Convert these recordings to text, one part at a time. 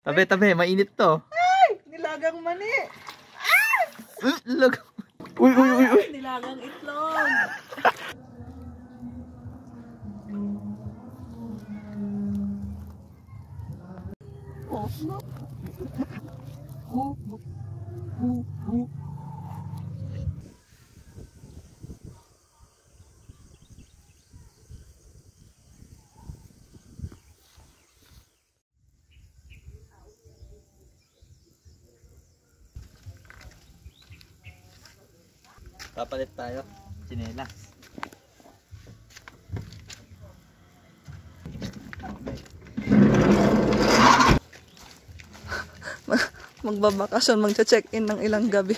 Tabi, tabi, mainit to. Ay! Nilagang mani! Look. Uy, uy, uy, uy. Nilagang itlog! Papalit tayo. Chinelas. Magbabakasyon, magcha-check-in ng ilang gabi.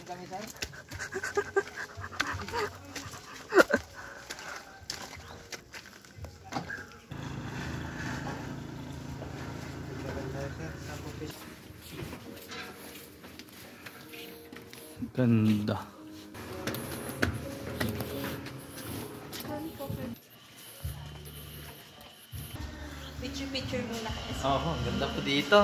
Ganda. Picture muna kasi. Oo, ganda po dito.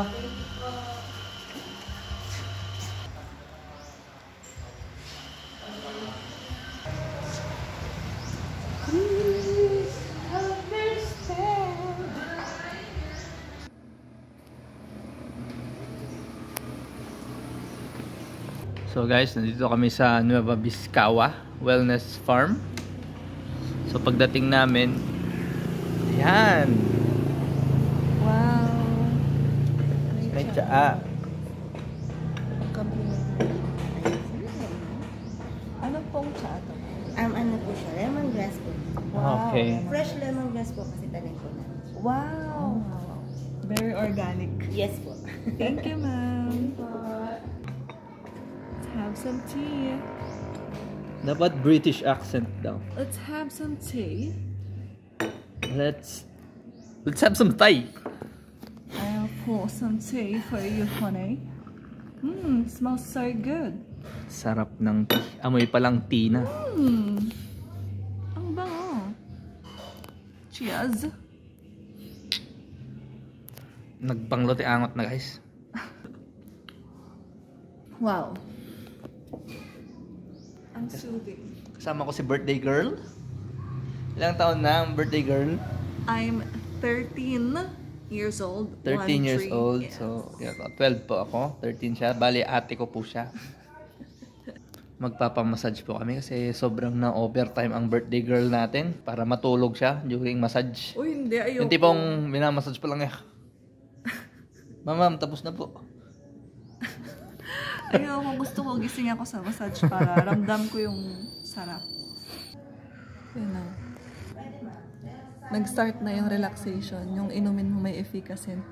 So guys, nandito kami sa Nueva Vizcaya Wellness Farm. So pagdating namin, yan. Wow. May tsaa. Ano pong tsaa to? Ano po siya? Lemongrass po. Wow. Okay. Fresh lemongrass po kasi tanim po na. Wow. Very organic. Yes po. Thank you, ma'am. Let's have some tea. Dapat British accent daw. Let's have some tea. Let's have some Thai. I'll pour some tea for you, honey. Smells so good. Sarap ng tea. Amoy palang tea na. Ang bango. Cheers. Nagpanglote angot na guys. Wow. Ang soothing. Kasama ko si birthday girl. Ilang taon na ang birthday girl? I'm 13 years old. 13 years 1-3. old. Yes. So, 12 po ako. 13 siya. Bali, ate ko po siya. Magpapamassage po kami kasi sobrang na-overtime ang birthday girl natin para matulog siya during massage. Uy, hindi. Ayoko. Yung tipong minamassage pa lang eh. Ma'am, tapos na po. Ayoko. Gusto ko gising ako sa massage para ramdam ko yung sarap. Yun na. Nag-start na yung relaxation. Yung inumin mo may efficacent.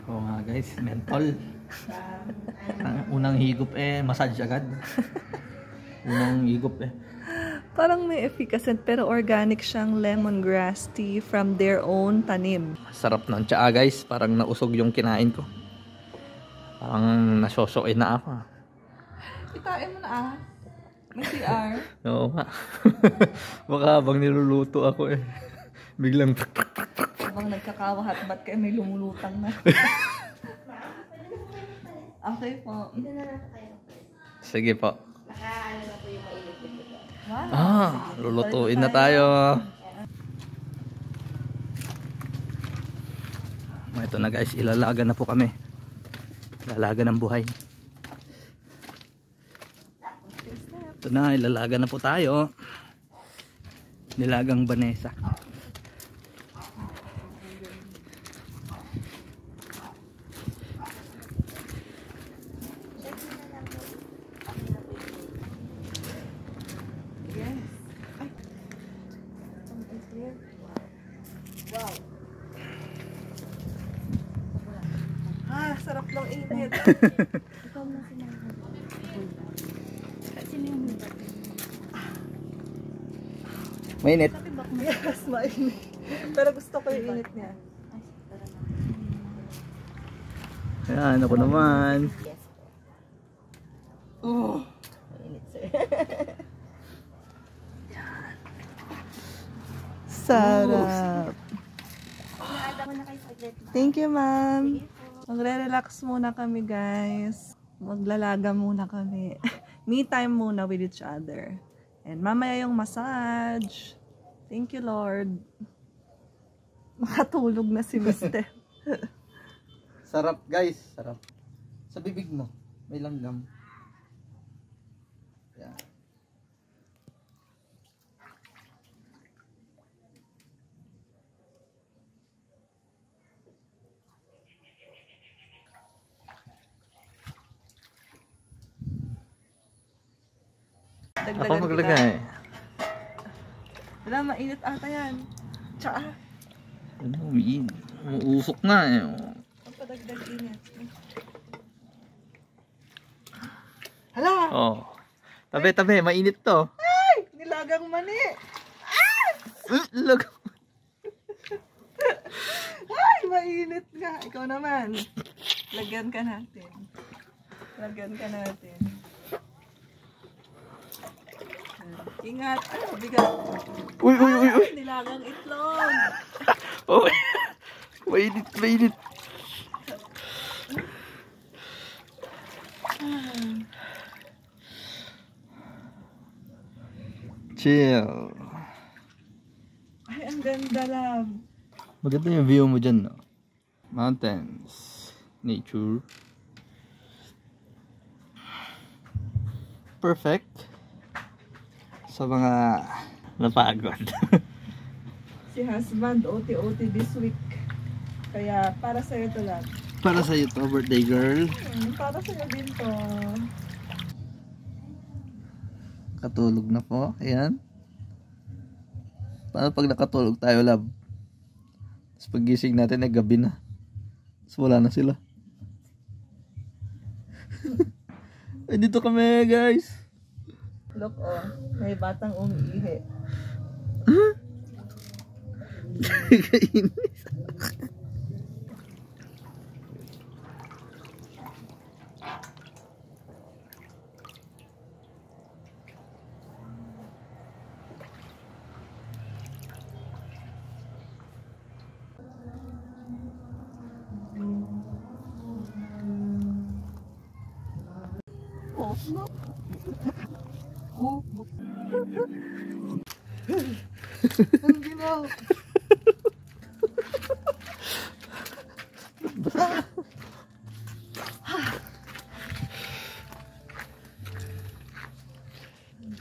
Oo nga guys, mentol. Unang higop massage agad. Unang higop Parang may efficacent pero organic siyang lemongrass tea from their own tanim. Sarap ng tsaa guys, parang nausog yung kinain ko. Parang nasosokin na ako. Itain mo na May CR. Oo nga. Baka habang niluluto ako biglang Habang nagkakawahat, ba't kayo may lumulutang na? Okay po. Sige po. Ano na po yung mainit dito. Wow. Lulutuin na tayo. Ito na guys, ilalaga na po kami. Ilalaga ng buhay. Ito na, ilalaga na po tayo. Nilagang Vanessa. Wow. Sarap ng init. Ikaw na sinabi. Sino yung hulbat? Mainit. Yes, mainit. Pero gusto ko yung init niya. Ayan, ako naman. Yes. Oh. Mainit, sir. Sarap. Inaada ko na kayo saglit. Thank you, ma'am. Sige po. Magre-relax muna kami, guys. Maglalaga muna kami. Me time muna with each other. And mamaya yung massage. Thank you, Lord. Makatulog na si Mister. Sarap, guys. Sarap. Sa bibig mo, may langgam. Yan. Ako maglagay. Wala, mainit ata yan. Tsaa. Ano, umuusok nga eh. Ang padagdag init. Hala! Oh. Tabi, mainit to. Ay! Nilagang mani! Lag. Ay! Mainit nga. Ikaw naman. Lagyan ka natin. Lagyan ka natin. Ingat. Ay, bigat. Uy. Nilagang itlog. Oh, mainit. Chill. Ay, ang ganda lang. Maganda yung view mo dyan, no? Mountains. Nature. Perfect. Sa mga napagod. Si husband, OT this week. Kaya, para sa'yo to lang. Para sa'yo to, birthday girl. Para sa'yo din to. Katulog na po. Ayan. Paano pag nakatulog tayo, love? Tapos pagising natin ay gabi na. Tapos wala na sila. Ay, dito kami, guys. Look, oh. May batang umiihi. Kainis. Ang ginaw.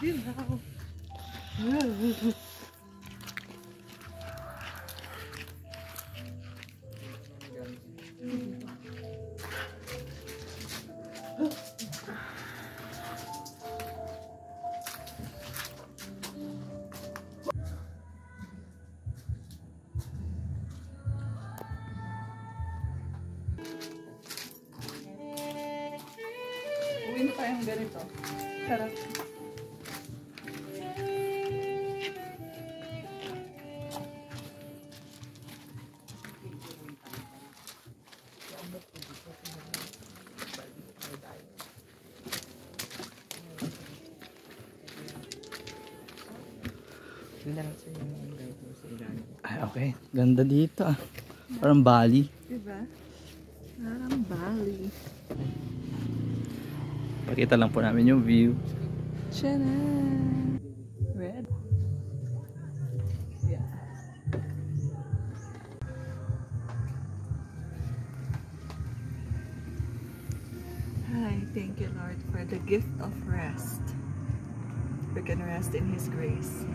Ginaw. Uwi na tayong ganito. Sarap. Ay, okay. Ganda dito ah. Parang Bali. Diba? Parang Bali. Pakita lang po namin yung view. Charan! Red. Yeah. Hi, thank you Lord for the gift of rest. We can rest in His grace.